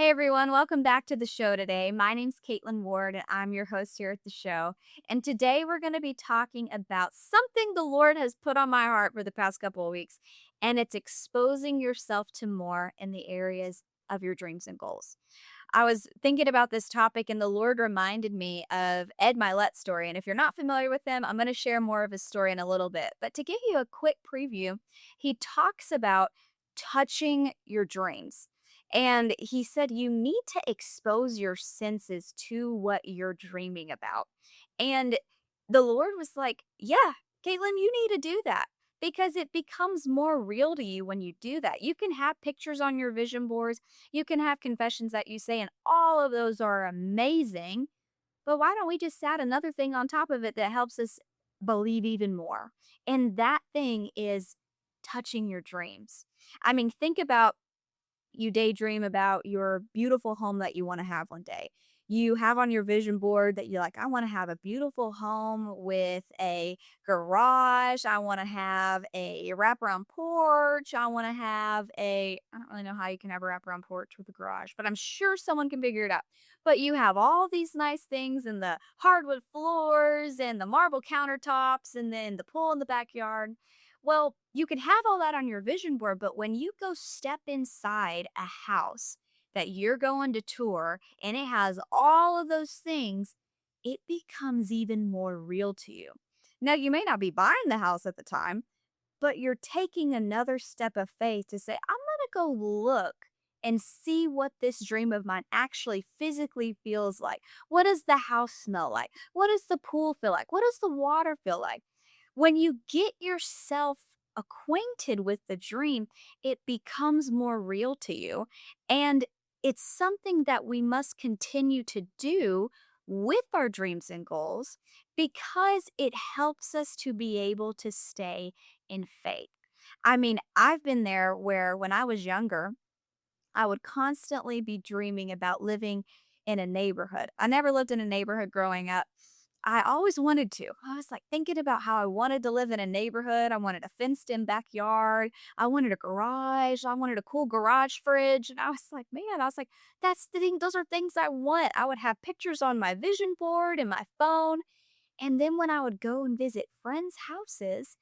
Hey everyone, welcome back to the show today. My name's Kaytlynn Ward, and I'm your host here at the show. And today we're going to be talking about something the Lord has put on my heart for the past couple of weeks, and it's exposing yourself to more in the areas of your dreams and goals. I was thinking about this topic, and the Lord reminded me of Ed Milet's story. And if you're not familiar with him, I'm going to share more of his story in a little bit. But to give you a quick preview, he talks about touching your dreams. And he said you need to expose your senses to what you're dreaming about. And the Lord was like, yeah, Caitlin, you need to do that because it becomes more real to you when you do that. You can have pictures on your vision boards, you can have confessions that you say, and all of those are amazing. But why don't we just add another thing on top of it that helps us believe even more? And that thing is touching your dreams. I mean, think about you daydream about your beautiful home that you want to have one day. You have on your vision board that you're like, I want to have a beautiful home with a garage. I want to have a wraparound porch. I want to have I don't really know how you can have a wraparound porch with a garage, but I'm sure someone can figure it out. But you have all these nice things and the hardwood floors and the marble countertops and then the pool in the backyard. Well, you can have all that on your vision board, but when you go step inside a house that you're going to tour and it has all of those things, it becomes even more real to you. Now, you may not be buying the house at the time, but you're taking another step of faith to say, I'm going to go look and see what this dream of mine actually physically feels like. What does the house smell like? What does the pool feel like? What does the water feel like? When you get yourself acquainted with the dream, it becomes more real to you. And it's something that we must continue to do with our dreams and goals because it helps us to be able to stay in faith. I mean, I've been there where when I was younger, I would constantly be dreaming about living in a neighborhood. I never lived in a neighborhood growing up. I always wanted to. I was like thinking about how I wanted to live in a neighborhood. I wanted a fenced in backyard. I wanted a garage. I wanted a cool garage fridge. And I was like, man, I was like, that's the thing. Those are things I want. I would have pictures on my vision board and my phone. And then when I would go and visit friends' houses,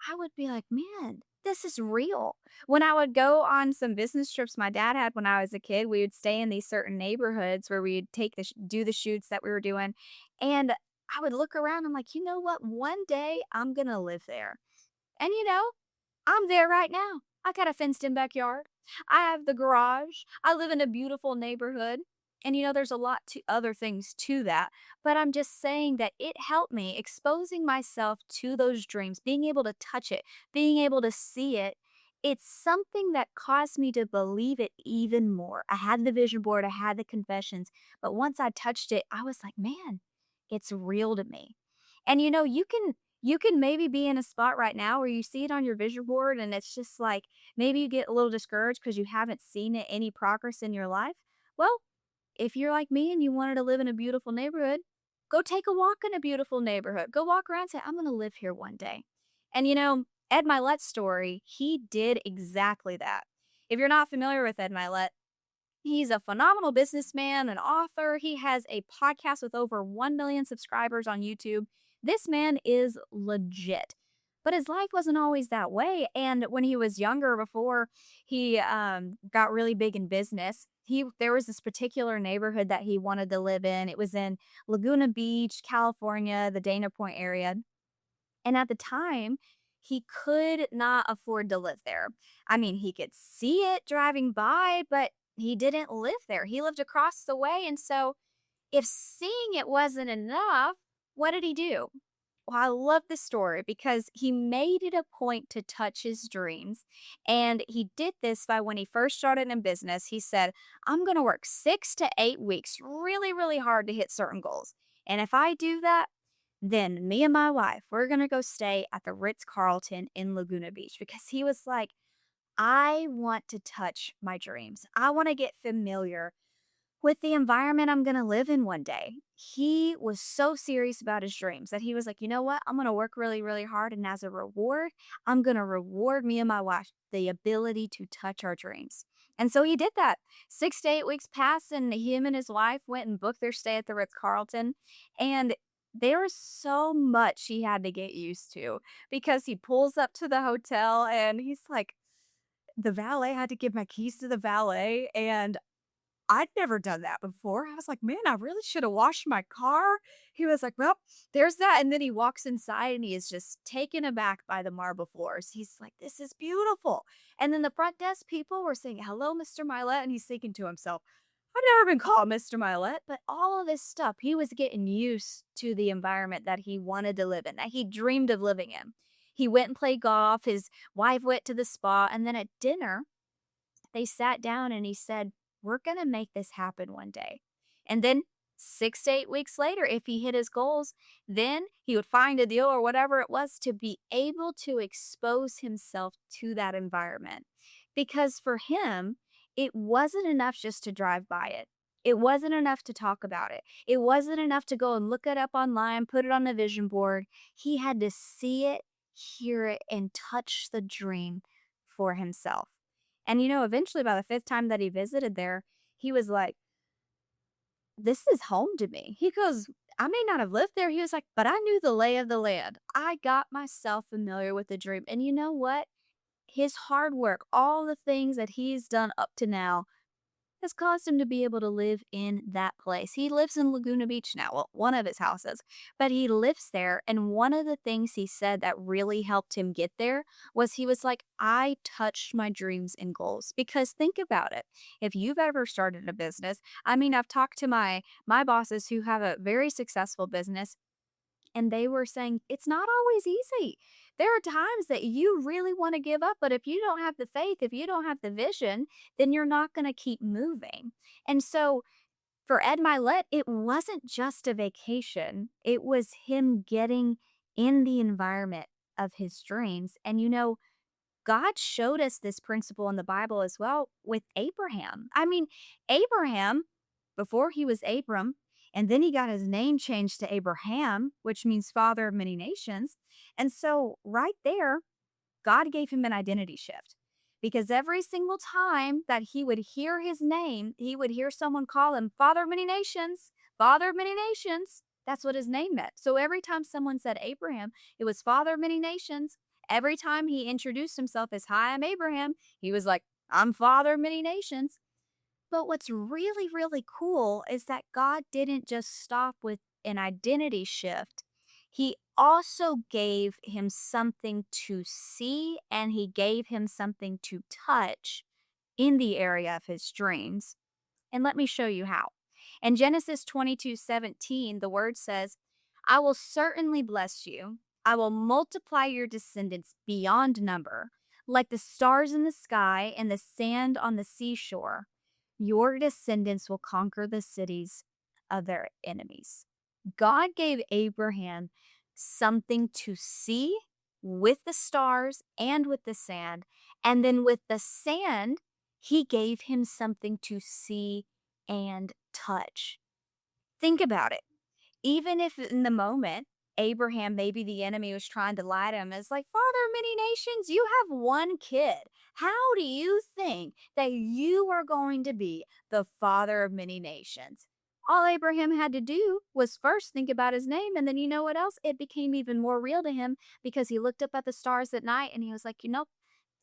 I would be like, man, this is real. When I would go on some business trips my dad had when I was a kid, we would stay in these certain neighborhoods where we'd do the shoots that we were doing. And I would look around. I'm like, you know what? One day I'm going to live there. And I'm there right now. I got a fenced in backyard. I have the garage. I live in a beautiful neighborhood. And there's a lot to other things to that. But I'm just saying that it helped me exposing myself to those dreams, being able to touch it, being able to see it. It's something that caused me to believe it even more. I had the vision board, I had the confessions, but once I touched it, I was like, man, it's real to me. And you can maybe be in a spot right now where you see it on your vision board and it's just like maybe you get a little discouraged because you haven't seen any progress in your life. Well, if you're like me and you wanted to live in a beautiful neighborhood, go take a walk in a beautiful neighborhood. Go walk around and say, I'm going to live here one day. And Ed Milet's story, he did exactly that. If you're not familiar with Ed Milet, he's a phenomenal businessman, an author. He has a podcast with over 1 million subscribers on YouTube. This man is legit. But his life wasn't always that way. And when he was younger, before he got really big in business, there was this particular neighborhood that he wanted to live in. It was in Laguna Beach, California, the Dana Point area. And at the time, he could not afford to live there. I mean, he could see it driving by, but he didn't live there. He lived across the way. And so, if seeing it wasn't enough, what did he do? Well, I love this story because he made it a point to touch his dreams. And he did this by when he first started in business, he said, I'm going to work 6 to 8 weeks really, really hard to hit certain goals. And if I do that, then me and my wife, we're going to go stay at the Ritz Carlton in Laguna Beach because he was like, I want to touch my dreams. I want to get familiar with the environment I'm going to live in one day. He was so serious about his dreams that he was like, you know what? I'm going to work really, really hard. And as a reward, I'm going to reward me and my wife the ability to touch our dreams. And so he did that. 6 to 8 weeks passed, and him and his wife went and booked their stay at the Ritz Carlton. And there was so much he had to get used to because he pulls up to the hotel and he's like, the valet had to give my keys to the valet. And I'd never done that before. I was like, "Man, I really should have washed my car." He was like, "Well, there's that." And then he walks inside and he is just taken aback by the marble floors. He's like, "This is beautiful." And then the front desk people were saying, "Hello, Mr. Milet." And he's thinking to himself, "I've never been called Mr. Milet." But all of this stuff, he was getting used to the environment that he wanted to live in, that he dreamed of living in. He went and played golf. His wife went to the spa. And then at dinner, they sat down and he said, "We're going to make this happen one day." And then 6 to 8 weeks later, if he hit his goals, then he would find a deal or whatever it was to be able to expose himself to that environment. Because for him, it wasn't enough just to drive by it. It wasn't enough to talk about it. It wasn't enough to go and look it up online, put it on a vision board. He had to see it, hear it, and touch the dream for himself. And, eventually by the fifth time that he visited there, he was like, "This is home to me." He goes, "I may not have lived there." He was like, "But I knew the lay of the land. I got myself familiar with the dream." And you know what? His hard work, all the things that he's done up to now, has caused him to be able to live in that place. He lives in Laguna Beach now, well, one of his houses, but he lives there. And one of the things he said that really helped him get there was he was like, "I touched my dreams and goals." Because think about it. If you've ever started a business, I mean, I've talked to my bosses who have a very successful business, and they were saying it's not always easy. There are times that you really want to give up, but if you don't have the faith, if you don't have the vision, then you're not going to keep moving. And so for Ed Milet, it wasn't just a vacation, it was him getting in the environment of his dreams. And God showed us this principle in the Bible as well with Abraham. I mean, Abraham, before he was Abram, and then he got his name changed to Abraham, which means father of many nations. And so, right there, God gave him an identity shift because every single time that he would hear his name, he would hear someone call him Father of Many Nations, Father of Many Nations. That's what his name meant. So every time someone said Abraham, it was Father of Many Nations. Every time he introduced himself as, "Hi, I'm Abraham," he was like, "I'm Father of Many Nations." But what's really, really cool is that God didn't just stop with an identity shift. He also gave him something to see and he gave him something to touch in the area of his dreams. And let me show you how. In Genesis 22:17, the word says, "I will certainly bless you. I will multiply your descendants beyond number, like the stars in the sky and the sand on the seashore. Your descendants will conquer the cities of their enemies." God gave Abraham something to see with the stars and with the sand. And then with the sand, he gave him something to see and touch. Think about it. Even if in the moment, Abraham, maybe the enemy was trying to lie to him, is like, "Father of many nations, you have one kid. How do you think that you are going to be the father of many nations?" All Abraham had to do was first think about his name. And then you know what else? It became even more real to him because he looked up at the stars at night and he was like,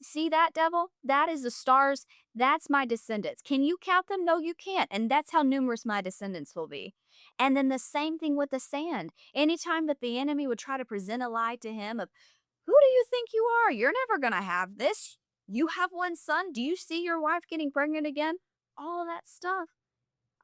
"See that, devil? That is the stars. That's my descendants. Can you count them? No, you can't. And that's how numerous my descendants will be." And then the same thing with the sand. Anytime that the enemy would try to present a lie to him of, "Who do you think you are? You're never going to have this. You have one son. Do you see your wife getting pregnant again?" All of that stuff.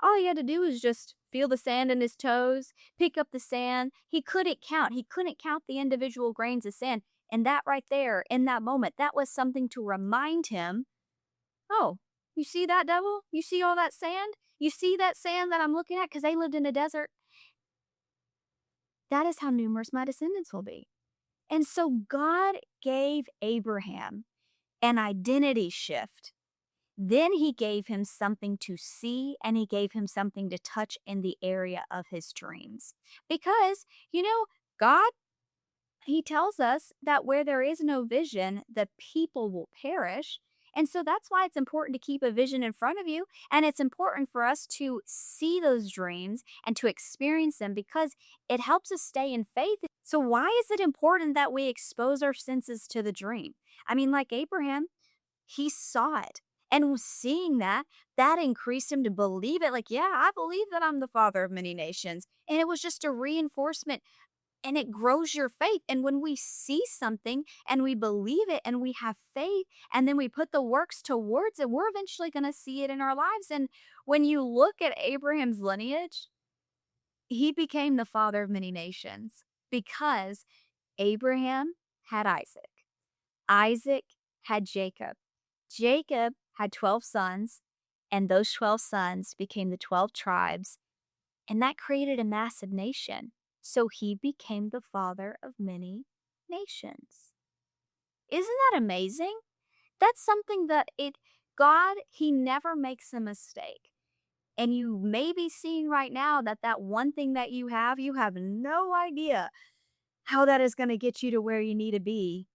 All he had to do was just feel the sand in his toes, pick up the sand. He couldn't count. He couldn't count the individual grains of sand. And that right there, in that moment, that was something to remind him, "Oh, you see that, devil? You see all that sand? You see that sand that I'm looking at?" Because they lived in a desert. That is how numerous my descendants will be. And so God gave Abraham an identity shift Then he gave him something to see and he gave him something to touch in the area of his dreams. Because, God, he tells us that where there is no vision, the people will perish. And so that's why it's important to keep a vision in front of you. And it's important for us to see those dreams and to experience them because it helps us stay in faith. So, why is it important that we expose our senses to the dream? I mean, like Abraham, he saw it. And seeing that, that increased him to believe it. Like, yeah, I believe that I'm the father of many nations. And it was just a reinforcement and it grows your faith. And when we see something and we believe it and we have faith and then we put the works towards it, we're eventually going to see it in our lives. And when you look at Abraham's lineage, he became the father of many nations because Abraham had Isaac. Isaac had Jacob. Jacob had 12 sons, and those 12 sons became the 12 tribes, and that created a massive nation. So he became the father of many nations. Isn't that amazing? That's something that God, he never makes a mistake. And you may be seeing right now that that one thing that you have no idea how that is going to get you to where you need to be.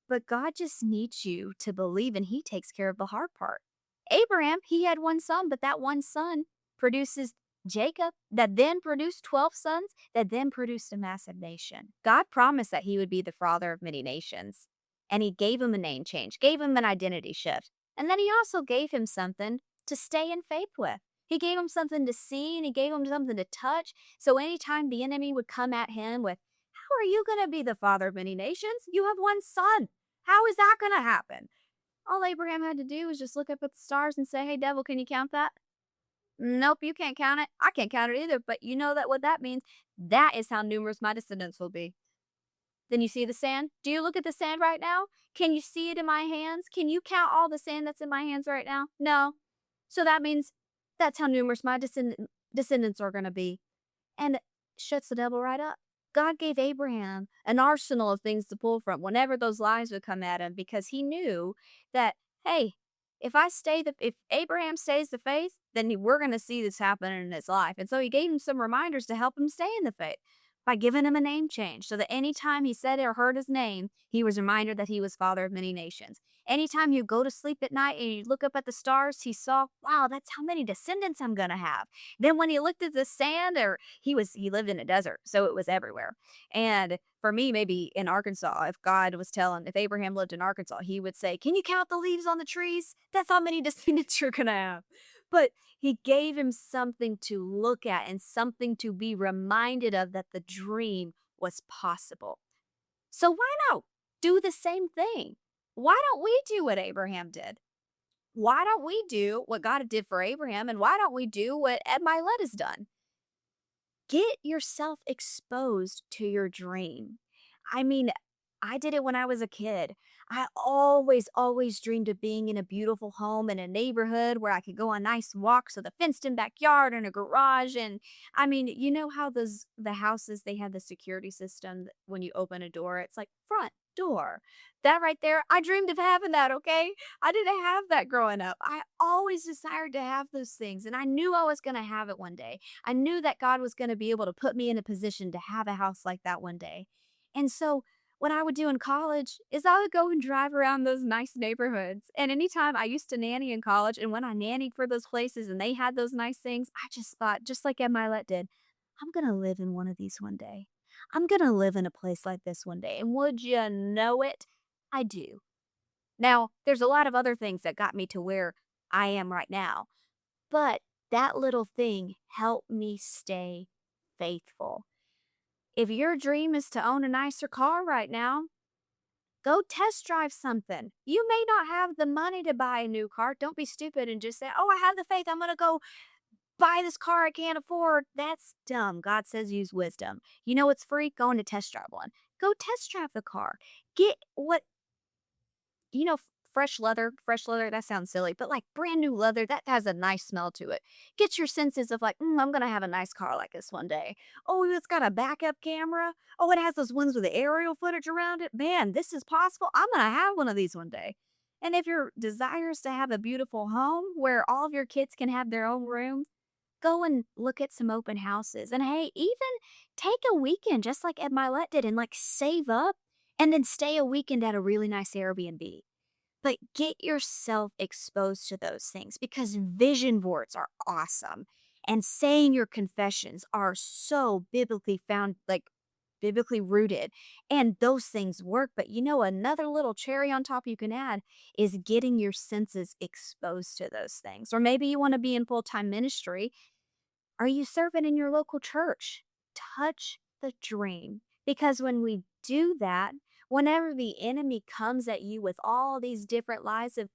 But God just needs you to believe and he takes care of the hard part. Abraham, he had one son, but that one son produces Jacob, that then produced 12 sons, that then produced a massive nation. God promised that he would be the father of many nations. And he gave him a name change, gave him an identity shift. And then he also gave him something to stay in faith with. He gave him something to see and he gave him something to touch. So anytime the enemy would come at him with, how are you going to be the father of many nations? You have one son. How is that going to happen? All Abraham had to do was just look up at the stars and say, hey, devil, can you count that? Nope, you can't count it. I can't count it either. But you know that what that means? That is how numerous my descendants will be. Then you see the sand? Do you look at the sand right now? Can you see it in my hands? Can you count all the sand that's in my hands right now? No. So that means that's how numerous my descendants are going to be. And it shuts the devil right up. God gave Abraham an arsenal of things to pull from whenever those lies would come at him because he knew that, hey, if Abraham stays the faith, then we're going to see this happen in his life. And so he gave him some reminders to help him stay in the faith by giving him a name change so that anytime he said or heard his name, he was reminded that he was father of many nations. Anytime you go to sleep at night and you look up at the stars, he saw, wow, that's how many descendants I'm going to have. Then when he looked at the sand, or he lived in a desert, so it was everywhere. And for me, maybe in Arkansas, if Abraham lived in Arkansas, he would say, can you count the leaves on the trees? That's how many descendants you're going to have. But he gave him something to look at and something to be reminded of that the dream was possible. So why not do the same thing? Why don't we do what Abraham did? Why don't we do what God did for Abraham? And why don't we do what Ed Milet has done? Get yourself exposed to your dream. I mean, I did it when I was a kid. I always dreamed of being in a beautiful home in a neighborhood where I could go on nice walks with a fenced in backyard and a garage. And I mean, you know how the houses they have the security system when you open a door, it's like front door. That right there, I dreamed of having that, okay? I didn't have that growing up. I always desired to have those things, and I knew I was going to have it one day. I knew that God was going to be able to put me in a position to have a house like that one day. And so what I would do in college is I would go and drive around those nice neighborhoods. And anytime I used to nanny in college, and when I nannied for those places and they had those nice things, I just thought, just like Ed Milet did, I'm going to live in one of these one day. I'm going to live in a place like this one day. And would you know it? I do. Now, there's a lot of other things that got me to where I am right now, but that little thing helped me stay faithful. If your dream is to own a nicer car right now, go test drive something. You may not have the money to buy a new car. Don't be stupid and just say, oh, I have the faith. I'm going to go buy this car I can't afford. That's dumb. God says use wisdom. You know what's free? Going to test drive one. Go test drive the car. Get what fresh leather, that sounds silly, but like brand new leather, that has a nice smell to it. Get your senses of like, I'm going to have a nice car like this one day. Oh, it's got a backup camera. Oh, it has those ones with the aerial footage around it. Man, this is possible. I'm going to have one of these one day. And if your desire is to have a beautiful home where all of your kids can have their own room, go and look at some open houses. And hey, even take a weekend just like Ed Milet did and like save up and then stay a weekend at a really nice Airbnb. But get yourself exposed to those things because vision boards are awesome. And saying your confessions are so biblically found, like biblically rooted. And those things work. But another little cherry on top you can add is getting your senses exposed to those things. Or maybe you want to be in full time ministry. Are you serving in your local church? Touch the dream. Because when we do that, whenever the enemy comes at you with all these different lies of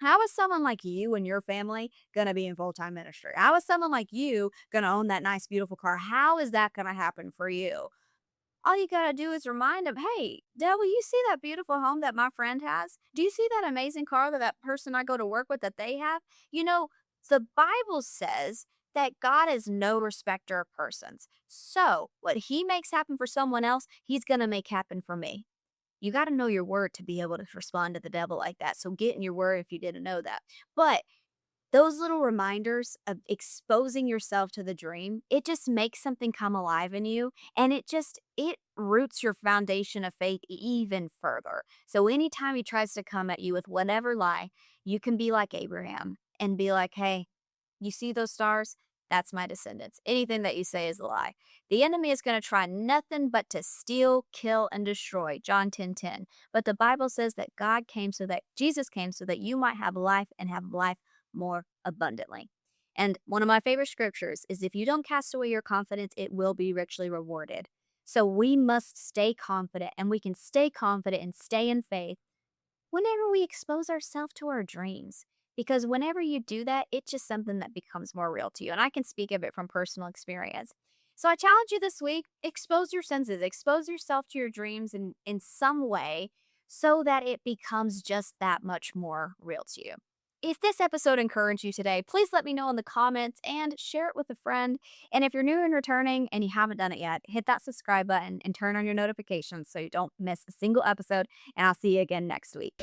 how is someone like you and your family going to be in full time ministry? How is someone like you going to own that nice, beautiful car? How is that going to happen for you? All you gotta do is remind them, "Hey, devil, you see that beautiful home that my friend has? Do you see that amazing car that that person I go to work with that they have?" You know, the Bible says that God is no respecter of persons. So, what he makes happen for someone else, he's gonna make happen for me. You gotta know your word to be able to respond to the devil like that. So get in your word if you didn't know that. But those little reminders of exposing yourself to the dream, it just makes something come alive in you and it roots your foundation of faith even further. So anytime he tries to come at you with whatever lie, you can be like Abraham and be like, "Hey, you see those stars? That's my descendants. Anything that you say is a lie." The enemy is going to try nothing but to steal, kill, and destroy. John 10:10. But the Bible says that Jesus came so that you might have life and have life more abundantly. And one of my favorite scriptures is if you don't cast away your confidence, it will be richly rewarded. So we must stay confident, and we can stay confident and stay in faith whenever we expose ourselves to our dreams. Because whenever you do that, it's just something that becomes more real to you. And I can speak of it from personal experience. So I challenge you this week, expose your senses, expose yourself to your dreams in some way so that it becomes just that much more real to you. If this episode encouraged you today, please let me know in the comments and share it with a friend. And if you're new and returning and you haven't done it yet, hit that subscribe button and turn on your notifications so you don't miss a single episode. And I'll see you again next week.